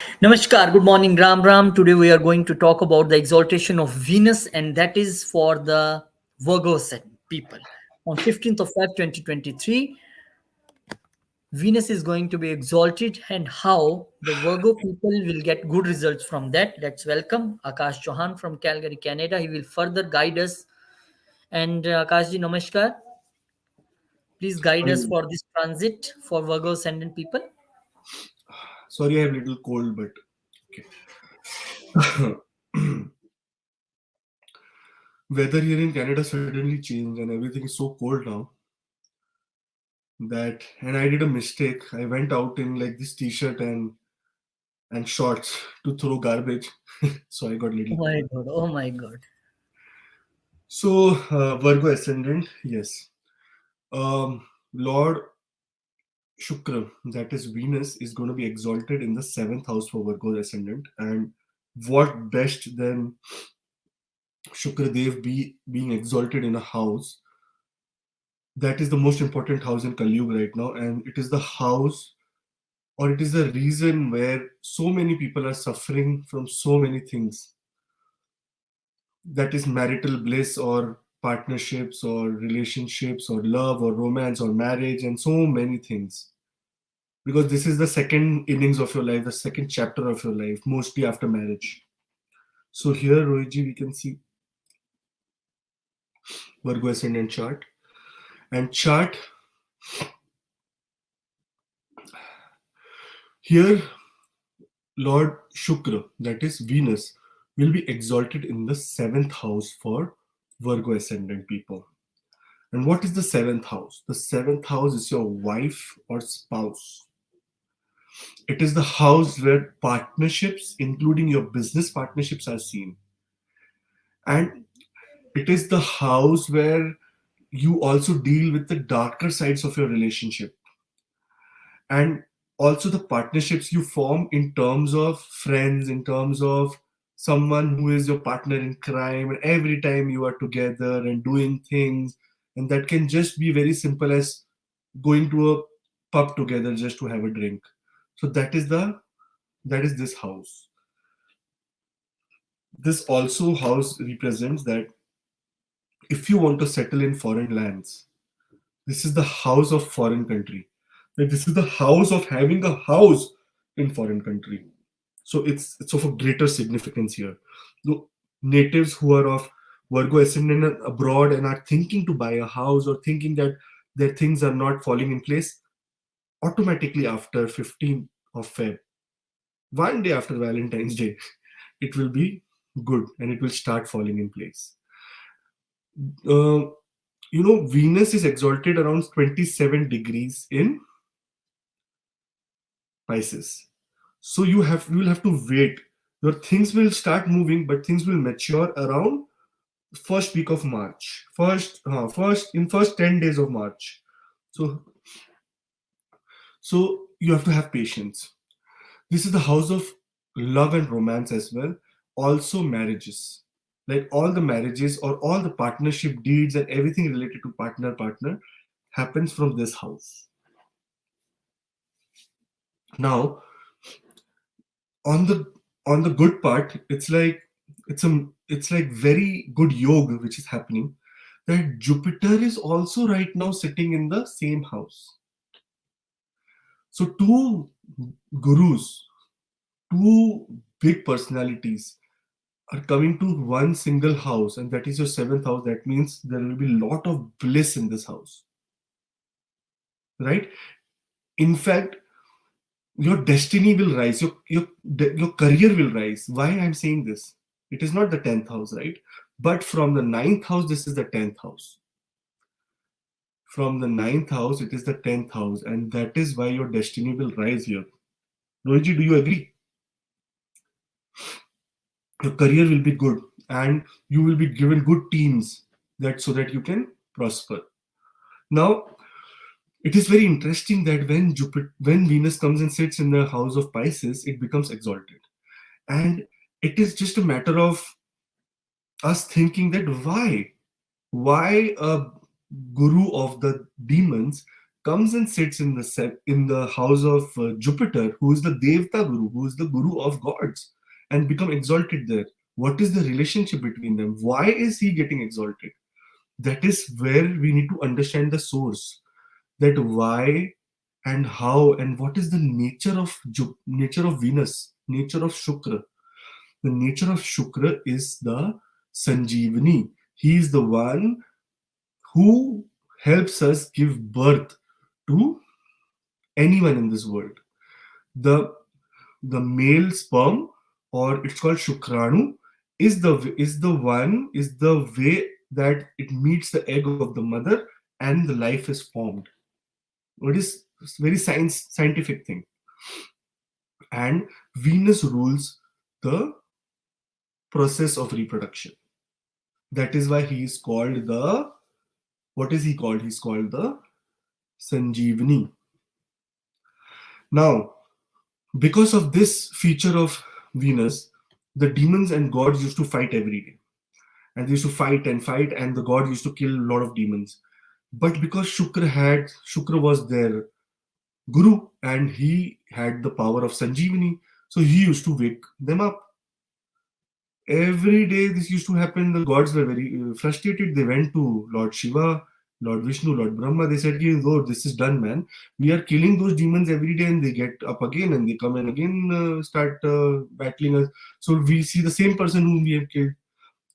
Namaskar, good morning, Ram Ram. Today we are going to talk about the exaltation of Venus, and that is for the Virgo Ascendant people. On 15th of Feb 2023, Venus is going to be exalted, and how the Virgo people will get good results from that. Let's welcome Akash Chauhan from Calgary, Canada. He will further guide us. And Akashji, Namaskar. Please guide us Sorry, for this transit for Virgo Ascendant people. sorry, I have a little cold, but okay. Weather here in Canada suddenly changed, and everything is so cold now that. And I did a mistake. I went out in like this T-shirt and shorts to throw garbage, so I got a Oh little my cold. God, oh my God. So Virgo ascendant, yes. Lord Shukra, that is Venus, is going to be exalted in the seventh house for Virgo ascendant, and what best than Shukradev being exalted in a house that is the most important house in Kali Yuga right now, and it is the house or it is the reason where so many people are suffering from so many things. That is marital bliss or partnerships or relationships or love or romance or marriage and so many things. Because this is the second innings of your life, the second chapter of your life, mostly after marriage. So here, Rohitji, we can see Virgo ascendant chart. And chart here Lord Shukra, that is Venus, will be exalted in the seventh house for Virgo ascendant people. And what is the seventh house? The seventh house is your wife or spouse. It is the house where partnerships, including your business partnerships, are seen. And it is the house where you also deal with the darker sides of your relationship. And also the partnerships you form in terms of friends, in terms of someone who is your partner in crime, and every time you are together and doing things, and that can just be very simple as going to a pub together just to have a drink. So that is this house. This also house represents that if you want to settle in foreign lands, this is the house of foreign country. Like this is the house of having a house in foreign country. So it's of a greater significance here. The natives who are of Virgo ascendant and abroad and are thinking to buy a house or thinking that their things are not falling in place, automatically after 15th of Feb, one day after Valentine's Day, it will be good and it will start falling in place. Uh, Venus is exalted around 27 degrees in Pisces. So you will have to wait. Your things will start moving, but things will mature around first week of March. First 10 days of March. So you have to have patience. This is the house of love and romance as well. Also marriages. Like all the marriages or all the partnership deeds and everything related to partner happens from this house. Now, on the good part, it's like very good yoga which is happening, that Jupiter is also right now sitting in the same house. So two gurus, two big personalities are coming to one single house, and that is your seventh house. That means there will be a lot of bliss in this house, right? In fact, your destiny will rise, your career will rise. Why I'm saying this? It is not the 10th house, right? But from the ninth house, this is the 10th house. From the ninth house, it is the 10th house, and that is why your destiny will rise here. Rohiji, do you agree? Your career will be good, and you will be given good teams that so that you can prosper. Now, it is very interesting that when Venus comes and sits in the house of Pisces, it becomes exalted. And it is just a matter of us thinking that why a guru of the demons comes and sits in in the house of Jupiter, who is the Devta Guru, who is the Guru of gods, and become exalted there. What is the relationship between them? Why is he getting exalted? That is where we need to understand the source. That why and how and what is the nature of nature of Venus, nature of Shukra. The nature of Shukra is the Sanjeevani. He is the one who helps us give birth to anyone in this world. The the male sperm, or it's called Shukranu, is the way that it meets the egg of the mother and the life is formed. It is very scientific thing. And Venus rules the process of reproduction. That is why he is called the, what is he called? He's called the Sanjeevani. Now, because of this feature of Venus, the demons and gods used to fight every day. And they used to fight and fight, and the god used to kill a lot of demons. But because Shukra was their guru, and he had the power of Sanjeevani, so he used to wake them up. Every day this used to happen. The gods were very frustrated. They went to Lord Shiva, Lord Vishnu, Lord Brahma. They said, "Oh, this is done, man. We are killing those demons every day, and they get up again, and they come and again start battling us. So we see the same person whom we have killed."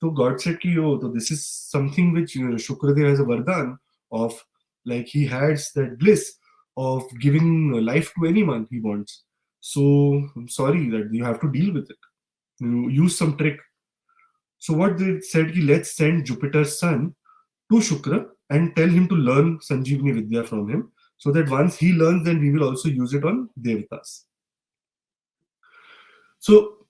So God said, "Oh, so this is something which Shukradev has a vardhan of, like he has that bliss of giving life to anyone he wants. So I'm sorry that you have to deal with it. You use some trick." So what they said, let's send Jupiter's son to Shukra and tell him to learn Sanjeevani Vidya from him, so that once he learns, then we will also use it on Devatas. So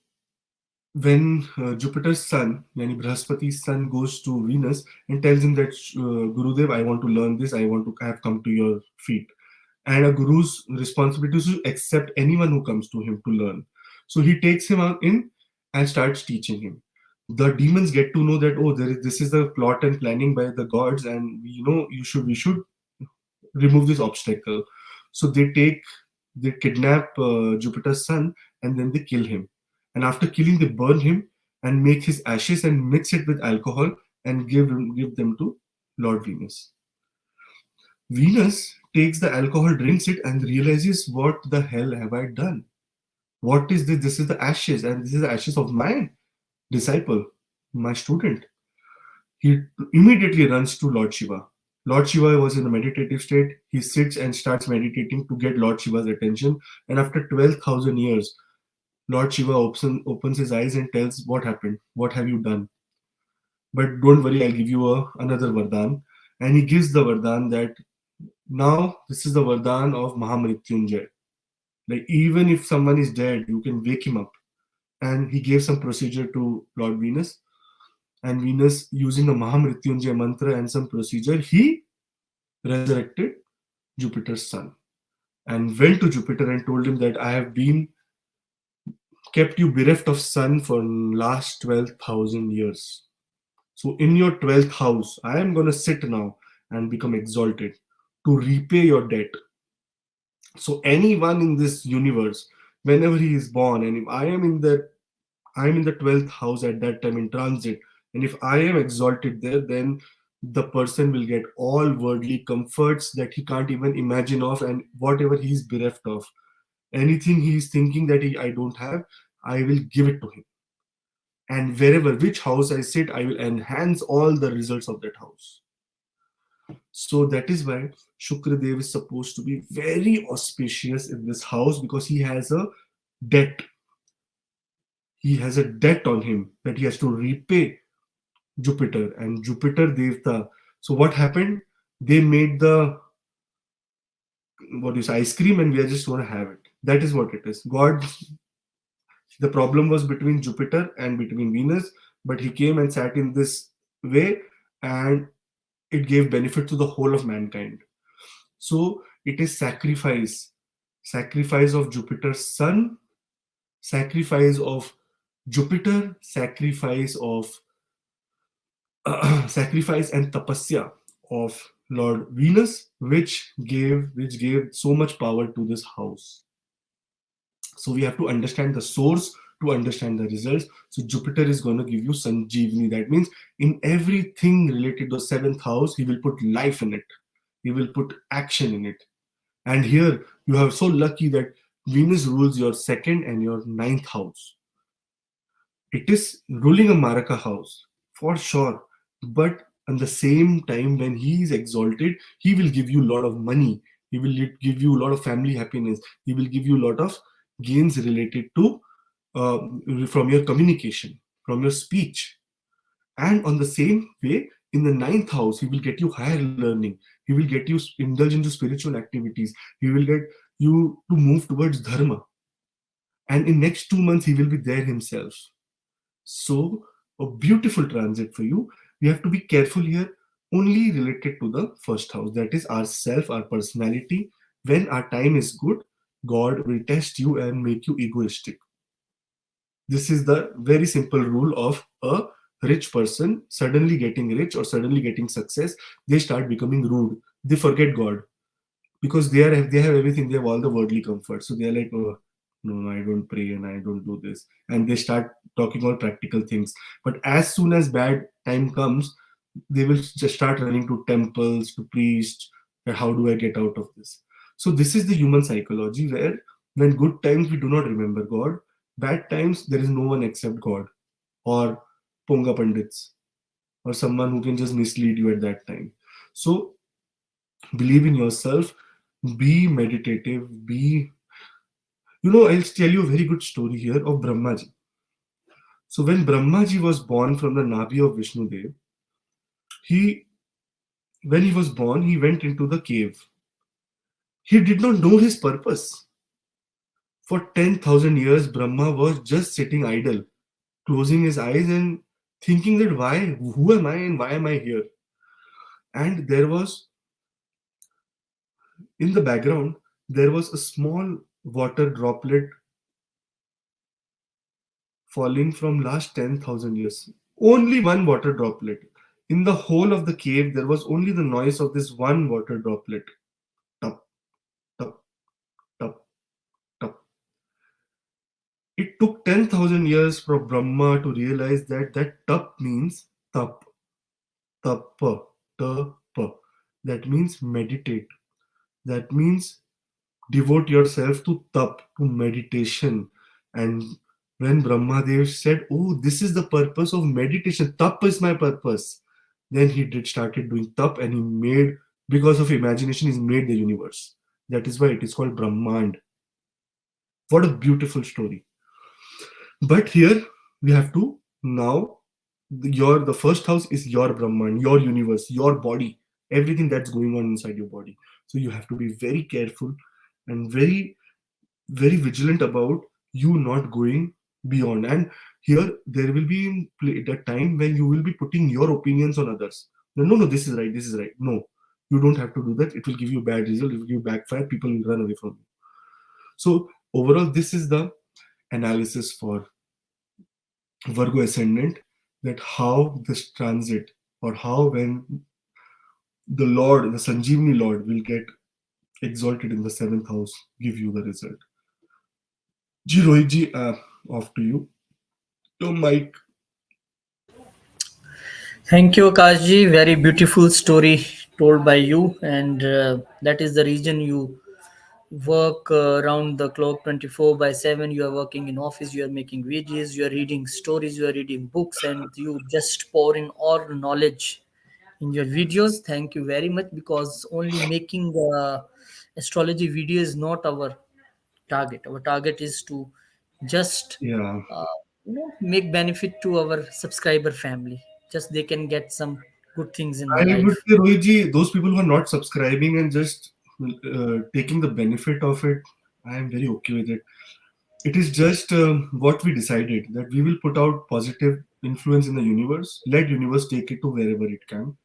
when Jupiter's son, yani Brahaspati's son, goes to Venus and tells him that, Gurudev, I want to learn this, I want to have come to your feet. And a guru's responsibility is to accept anyone who comes to him to learn. So he takes him out in and starts teaching him. The demons get to know that, oh, this is the plot and planning by the gods, and we should remove this obstacle. So they kidnap Jupiter's son, and then they kill him. And after killing, they burn him and make his ashes and mix it with alcohol and give them to Lord Venus. Venus takes the alcohol, drinks it, and realizes, what the hell have I done? What is this? This is the ashes, and this is the ashes of my disciple, my student. He immediately runs to Lord Shiva. Lord Shiva was in a meditative state. He sits and starts meditating to get Lord Shiva's attention. And after 12,000 years, Lord Shiva opens his eyes and tells, what happened? What have you done? But don't worry, I'll give you another Vardhan. And he gives the Vardhan that, now this is the Vardhan of Mahamrityunjay. Like, even if someone is dead, you can wake him up. And he gave some procedure to Lord Venus. And Venus, using the Mahamrityunjay mantra and some procedure, he resurrected Jupiter's son and went to Jupiter and told him that, I have been kept you bereft of sun for last 12,000 years. So in your 12th house, I am going to sit now and become exalted to repay your debt. So anyone in this universe, whenever he is born, and if I am in the 12th house at that time in transit, and if I am exalted there, then the person will get all worldly comforts that he can't even imagine of, and whatever he is bereft of, anything he is thinking that I don't have, I will give it to him. And wherever, which house I sit, I will enhance all the results of that house. So that is why Shukradev is supposed to be very auspicious in this house, because he has a debt. He has a debt on him that he has to repay Jupiter and Jupiter Devta. So what happened? They made the, what is ice cream, and we are just going to have it. That is what it is. God, the problem was between Jupiter and between Venus, but he came and sat in this way, and it gave benefit to the whole of mankind. So it is sacrifice of Jupiter's son, sacrifice of Jupiter, sacrifice of sacrifice and tapasya of Lord Venus, which gave so much power to this house. So we have to understand the source to understand the results. So Jupiter is going to give you Sanjeevani. That means in everything related to the seventh house, he will put life in it. He will put action in it. And here you are so lucky that Venus rules your second and your ninth house. It is ruling a Maraka house for sure. But at the same time, when he is exalted, he will give you a lot of money. He will give you a lot of family happiness. He will give you a lot of gains related to uh, from your communication, from your speech. And on the same way, in the ninth house, he will get you higher learning. He will get you indulge into spiritual activities. He will get you to move towards dharma. And in next 2 months, he will be there himself. So, a beautiful transit for you. We have to be careful here, only related to the first house, that is our self, our personality. When our time is good, God will test you and make you egoistic. This is the very simple rule of a rich person suddenly getting rich or suddenly getting success. They start becoming rude. They forget God because they have everything. They have all the worldly comfort. So they are like, oh no, I don't pray and I don't do this, and they start talking all practical things. But as soon as bad time comes, they will just start running to temples to priests. That how do I get out of this? So this is the human psychology where when good times we do not remember God, bad times there is no one except God or Ponga Pandits or someone who can just mislead you at that time. So believe in yourself, be meditative, be, I'll tell you a very good story here of Brahmaji. So when Brahmaji was born from the Nabi of Vishnu Dev, he when he was born, he went into the cave. He did not know his purpose. For 10,000 years, Brahma was just sitting idle, closing his eyes and thinking that who am I and why am I here? And in the background, there was a small water droplet falling from last 10,000 years. Only one water droplet. In the whole of the cave, there was only the noise of this one water droplet. Tup, tup, tup, tup. It took 10,000 years for Brahma to realize that that tup means tap, tap, tap. That means meditate. That means devote yourself to tap, to meditation. And when Brahmadev said, oh, this is the purpose of meditation, tap is my purpose, then he did started doing tap, and he made, because of imagination, he's made the universe. That is why it is called Brahmand. What a beautiful story. But here we have to now, the first house is your Brahman, your universe, your body, everything that's going on inside your body. So you have to be very careful and very vigilant about you not going beyond. And here there will be the time when you will be putting your opinions on others. No, this is right, this is right. No, you don't have to do that. It will give you bad result, it will give you backfire, people will run away from you. So overall, this is the analysis for Virgo ascendant, that how this transit, or how when the Sanjeevani Lord will get exalted in the seventh house, give you the result. Ji Rohit ji, off to you. Your mic. Thank you, Akash. Very beautiful story told by you, and that is the reason you work around the clock 24 by 7. You are working in office, you are making videos, you are reading stories, you are reading books, and you just pour in all knowledge in your videos. Thank you very much, because only making astrology video is not our target. Our target is to just Yeah. uh, make benefit to our subscriber family, just they can get some good things in the I would life. say, Rohit ji, those people who are not subscribing and just taking the benefit of it, I am very okay with it. It is just what we decided, that we will put out positive influence in the universe. Let universe take it to wherever it can.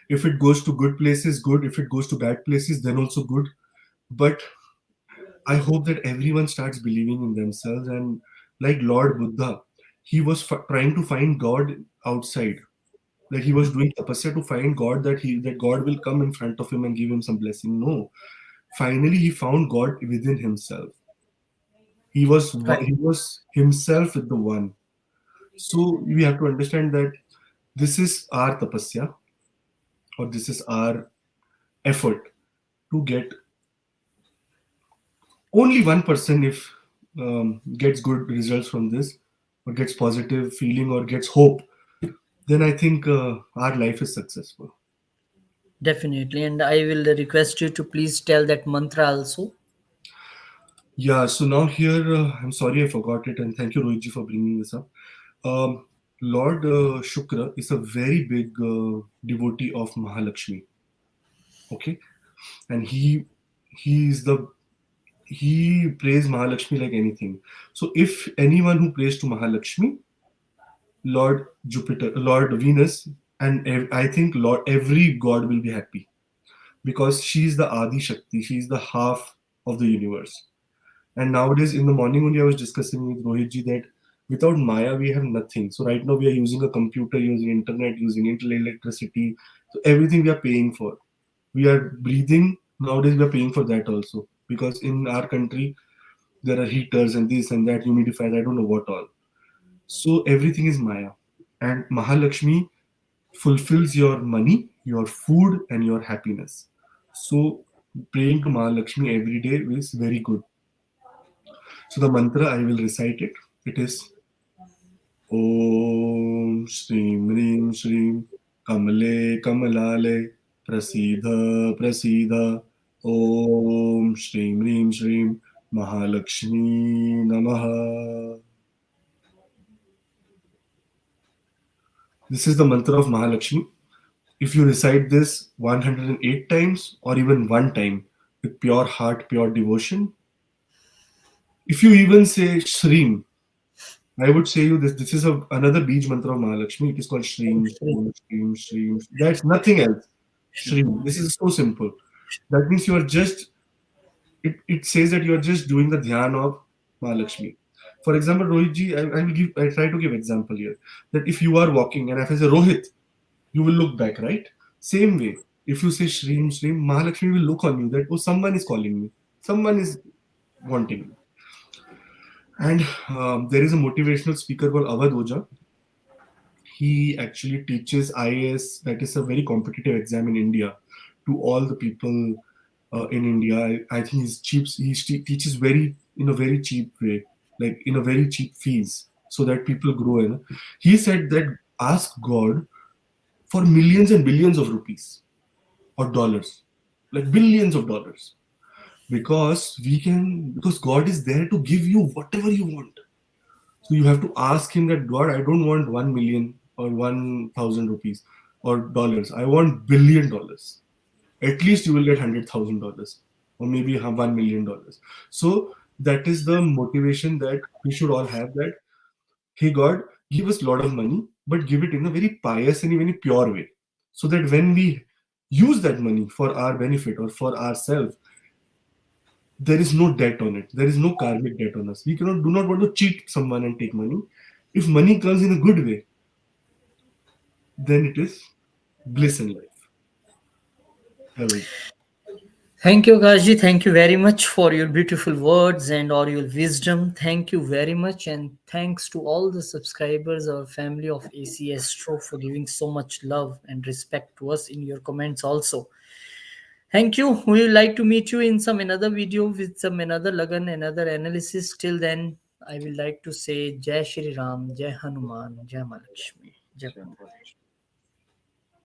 If it goes to good places, good. If it goes to bad places, then also good. But I hope that everyone starts believing in themselves, and like Lord Buddha, he was trying to find God outside. Like he was doing tapasya to find God, that God will come in front of him and give him some blessing. No, finally he found God within himself. Right. He was himself with the one. So we have to understand that this is our tapasya, or this is our effort to get only one person, if gets good results from this, or gets positive feeling, or gets hope, then I think our life is successful. Definitely. And I will request you to please tell that mantra also. Yeah, so now here, I'm sorry I forgot it, and thank you, Rohitji, for bringing this up. Um, Lord Shukra is a very big devotee of Mahalakshmi. Okay, and he prays Mahalakshmi like anything. So if anyone who prays to Mahalakshmi, Lord Jupiter, Lord Venus, and I think Lord every god will be happy, because she is the Adi Shakti. She is the half of the universe. And nowadays, in the morning only, I was discussing with Rohit ji that without Maya, we have nothing. So right now, we are using a computer, using internet, using electricity. So everything we are paying for. We are breathing. Nowadays, we are paying for that also. Because in our country, there are heaters and this and that, humidifiers, I don't know what all. So everything is Maya. And Mahalakshmi fulfills your money, your food, and your happiness. So praying to Mahalakshmi every day is very good. So the mantra, I will recite it. It is Om Shrim Rim Shrim Kamale Kamalale Prasidha Prasidha Om Shrim Rim Shrim Mahalakshmi Namaha. This is the mantra of Mahalakshmi. If you recite this 108 times, or even one time, with pure heart, pure devotion, if you even say Shrim, I would say you this. This is another beach mantra of Mahalakshmi. It is called Om Shreem, Shri Shreem, Shreem, Shreem. That's nothing else. Shri. Shreem. This is so simple. That means you are just. It says that you are just doing the dhyan of Mahalakshmi. For example, Rohitji, I will give. I try to give example here. That if you are walking and if I say Rohit, you will look back, right? Same way. If you say Shreem, Shreem, Mahalakshmi will look on you. That, oh, someone is calling me. Someone is wanting me. And there is a motivational speaker called Avadh Oja. He actually teaches IAS, that is a very competitive exam in India, to all the people in India. I think he's cheap. Teaches very in a very cheap way, like in a very cheap fees, so that people grow in. He said that ask God for millions and billions of rupees or dollars, like billions of dollars, because God is there to give you whatever you want. So you have to ask him that, God, I don't want 1 million or 1,000 rupees or dollars. I want $1 billion. At least you will get $100,000, or maybe $1 million. So that is the motivation that we should all have. That, hey God, give us a lot of money, but give it in a very pious and very pure way, so that when we use that money for our benefit or for ourselves, there is no debt on it. There is no karmic debt on us. We cannot do not want to cheat someone and take money. If money comes in a good way, then it is bliss in life. Heaven. Thank you, Akash. Thank you very much for your beautiful words and all your wisdom. Thank you very much. And thanks to all the subscribers or family of AC Astro for giving so much love and respect to us in your comments also. Thank you. We would like to meet you in some another video with some another Lagan, another analysis. Till then, I will like to say Jai Shri Ram, Jai Hanuman, Jai Malakshmi, Jai Brahma.